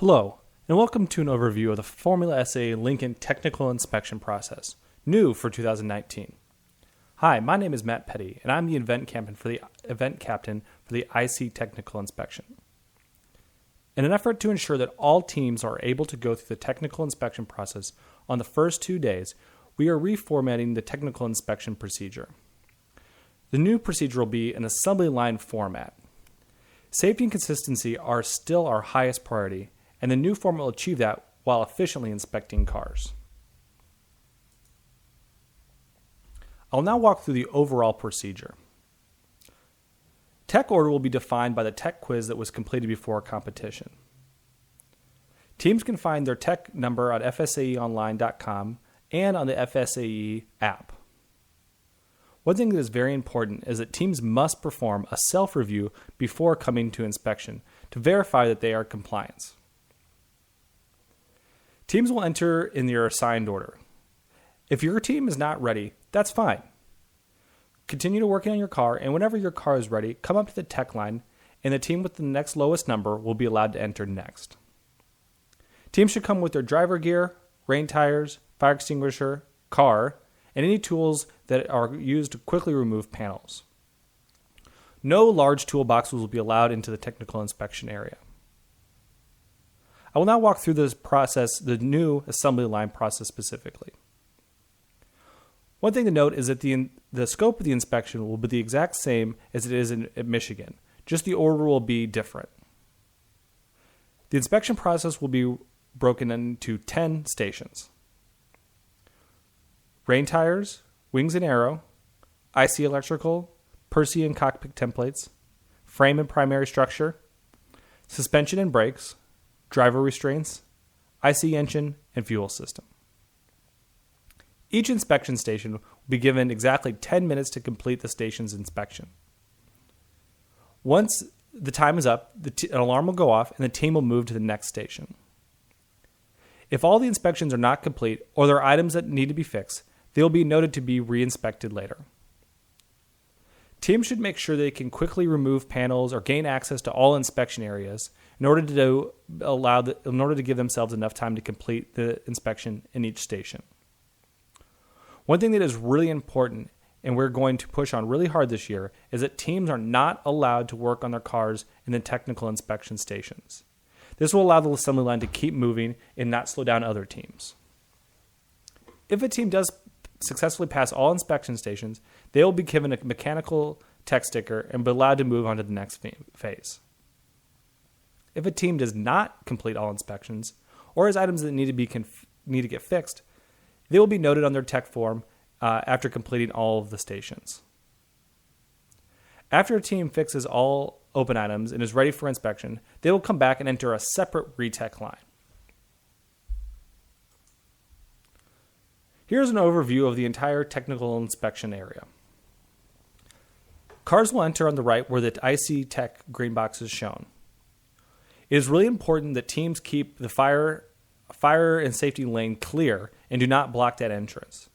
Hello, and welcome to an overview of the Formula FSAE Lincoln Technical Inspection Process, new for 2019. Hi, my name is Matt Petty, and I'm the event captain for the IC Technical Inspection. In an effort to ensure that all teams are able to go through the technical inspection process on the first 2 days, we are reformatting the technical inspection procedure. The new procedure will be an assembly line format. Safety and consistency are still our highest priority, and the new format will achieve that while efficiently inspecting cars. I'll now walk through the overall procedure. Tech order will be defined by the tech quiz that was completed before a competition. Teams can find their tech number on FSAEonline.com and on the FSAE app. One thing that is very important is that teams must perform a self-review before coming to inspection to verify that they are compliant. Teams will enter in their assigned order. If your team is not ready, that's fine. Continue to work on your car, and whenever your car is ready, come up to the tech line, and the team with the next lowest number will be allowed to enter next. Teams should come with their driver gear, rain tires, fire extinguisher, car, and any tools that are used to quickly remove panels. No large toolboxes will be allowed into the technical inspection area. I will now walk through this process, the new assembly line process specifically. One thing to note is that the scope of the inspection will be the exact same as it is in Michigan, just the order will be different. The inspection process will be broken into 10 stations. Rain tires, wings and aero, IC electrical, Percy and cockpit templates, frame and primary structure, suspension and brakes, driver restraints, IC engine, and fuel system. Each inspection station will be given exactly 10 minutes to complete the station's inspection. Once the time is up, an alarm will go off and the team will move to the next station. If all the inspections are not complete or there are items that need to be fixed, they will be noted to be re-inspected later. Teams should make sure they can quickly remove panels or gain access to all inspection areas in order to give themselves enough time to complete the inspection in each station. One thing that is really important, and we're going to push on really hard this year, is that teams are not allowed to work on their cars in the technical inspection stations. This will allow the assembly line to keep moving and not slow down other teams. If a team does successfully pass all inspection stations, they will be given a mechanical tech sticker and be allowed to move on to the next phase. If a team does not complete all inspections or has items that need to get fixed, they will be noted on their tech form after completing all of the stations. After a team fixes all open items and is ready for inspection, they will come back and enter a separate retech line. Here's an overview of the entire technical inspection area. Cars will enter on the right where the IC Tech green box is shown. It is really important that teams keep the fire and safety lane clear and do not block that entrance.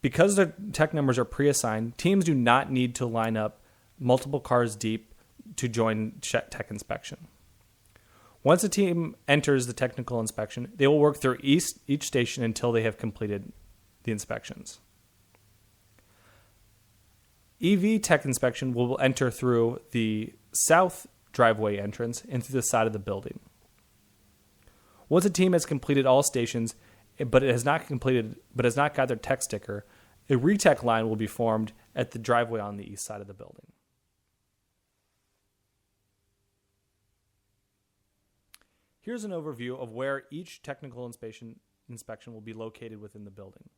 Because the tech numbers are pre-assigned, teams do not need to line up multiple cars deep to join tech inspection. Once a team enters the technical inspection, they will work through each station until they have completed the inspections. EV tech inspection will enter through the south driveway entrance and through the side of the building. Once a team has completed all stations, but has not got their tech sticker, a retech line will be formed at the driveway on the east side of the building. Here's an overview of where each technical inspection will be located within the building.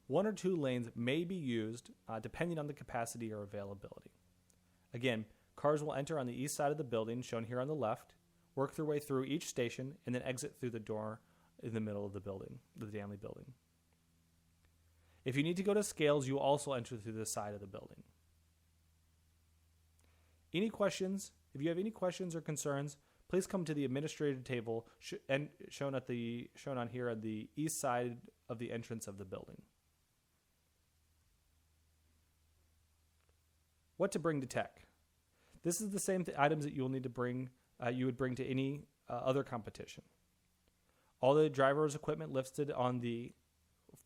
1 or 2 lanes may be used depending on the capacity or availability. Again, cars will enter on the east side of the building, shown here on the left, work their way through each station, and then exit through the door in the middle of the building, the Danley building. If you need to go to scales, you will also enter through the side of the building. Any questions? If you have any questions or concerns, please come to the administrative table shown on here on the east side of the entrance of the building. What to bring to tech? This is the same items that you will need to bring. You would bring to any other competition. All the driver's equipment listed on the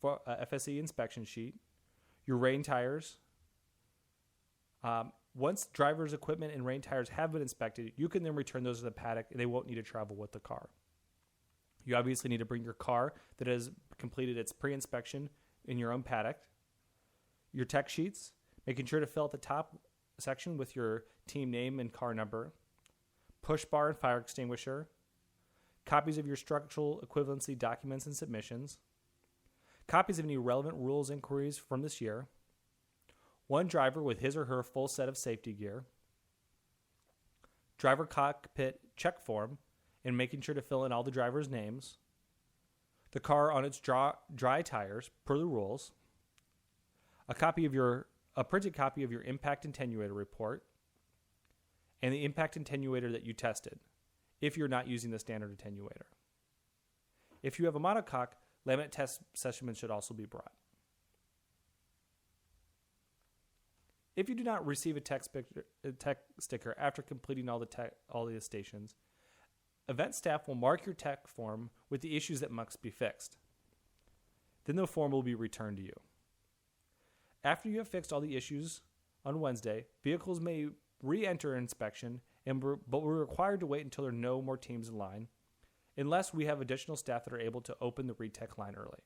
FSAE inspection sheet. Your rain tires. Once driver's equipment and rain tires have been inspected, you can then return those to the paddock and they won't need to travel with the car. You obviously need to bring your car that has completed its pre-inspection in your own paddock. Your tech sheets, making sure to fill out the top section with your team name and car number. Push bar and fire extinguisher. Copies of your structural equivalency documents and submissions. Copies of any relevant rules inquiries from this year. One driver with his or her full set of safety gear. Driver cockpit check form and making sure to fill in all the drivers' names. The car on its dry tires per the rules. A printed copy of your impact attenuator report. And the impact attenuator that you tested, if you're not using the standard attenuator. If you have a monocoque, laminate test specimens should also be brought. If you do not receive a tech sticker after completing all the stations, event staff will mark your tech form with the issues that must be fixed. Then the form will be returned to you. After you have fixed all the issues on Wednesday, vehicles may re-enter inspection, but we're required to wait until there are no more teams in line, unless we have additional staff that are able to open the retech line early.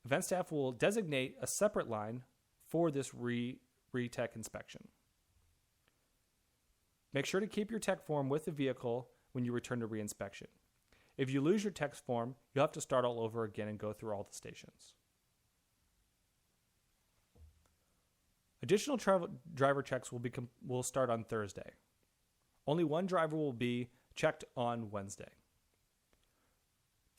Event staff will designate a separate line for this retech inspection. Make sure to keep your tech form with the vehicle when you return to reinspection. If you lose your tech form, you'll have to start all over again and go through all the stations. Additional driver checks will start on Thursday. Only one driver will be checked on Wednesday.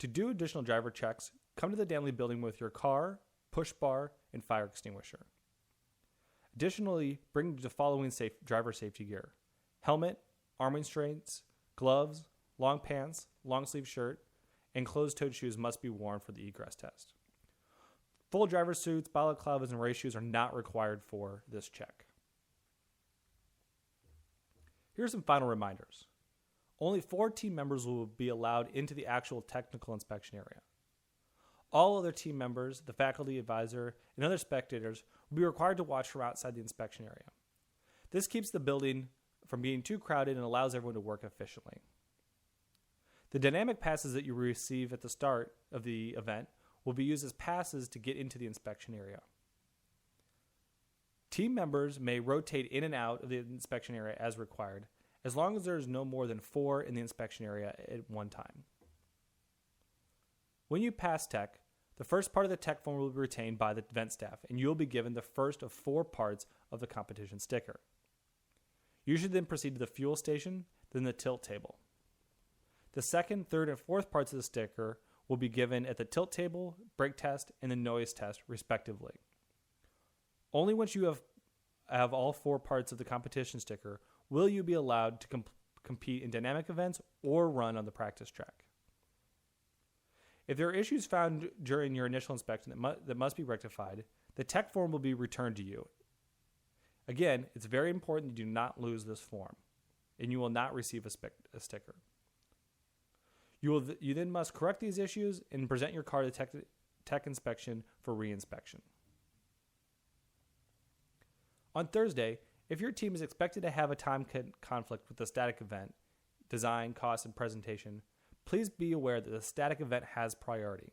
To do additional driver checks, come to the Danley building with your car, push bar, and fire extinguisher. Additionally, bring the following driver safety gear: helmet, arm restraints, gloves, long pants, long sleeve shirt, and closed-toed shoes must be worn for the egress test. Full driver suits, balaclavas, and race shoes are not required for this check. Here are some final reminders. Only 4 team members will be allowed into the actual technical inspection area. All other team members, the faculty advisor, and other spectators will be required to watch from outside the inspection area. This keeps the building from being too crowded and allows everyone to work efficiently. The dynamic passes that you receive at the start of the event will be used as passes to get into the inspection area. Team members may rotate in and out of the inspection area as required, as long as there is no more than 4 in the inspection area at one time. When you pass tech, the first part of the tech form will be retained by the event staff, and you will be given the first of 4 parts of the competition sticker. You should then proceed to the fuel station, then the tilt table. The second, third, and fourth parts of the sticker will be given at the tilt table, brake test, and the noise test, respectively. Only once you have all 4 parts of the competition sticker will you be allowed to compete in dynamic events or run on the practice track. If there are issues found during your initial inspection that must be rectified, the tech form will be returned to you. Again, it's very important you do not lose this form, and you will not receive a sticker. You then must correct these issues and present your car to tech inspection for reinspection. On Thursday, if your team is expected to have a time conflict with the static event, design, cost, and presentation, please be aware that the static event has priority.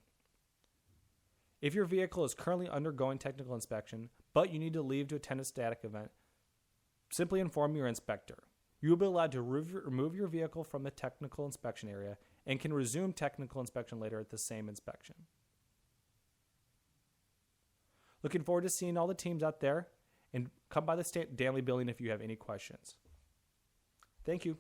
If your vehicle is currently undergoing technical inspection, but you need to leave to attend a static event, simply inform your inspector. You will be allowed to remove your vehicle from the technical inspection area and can resume technical inspection later at the same inspection. Looking forward to seeing all the teams out there, and come by the Danley building if you have any questions. Thank you.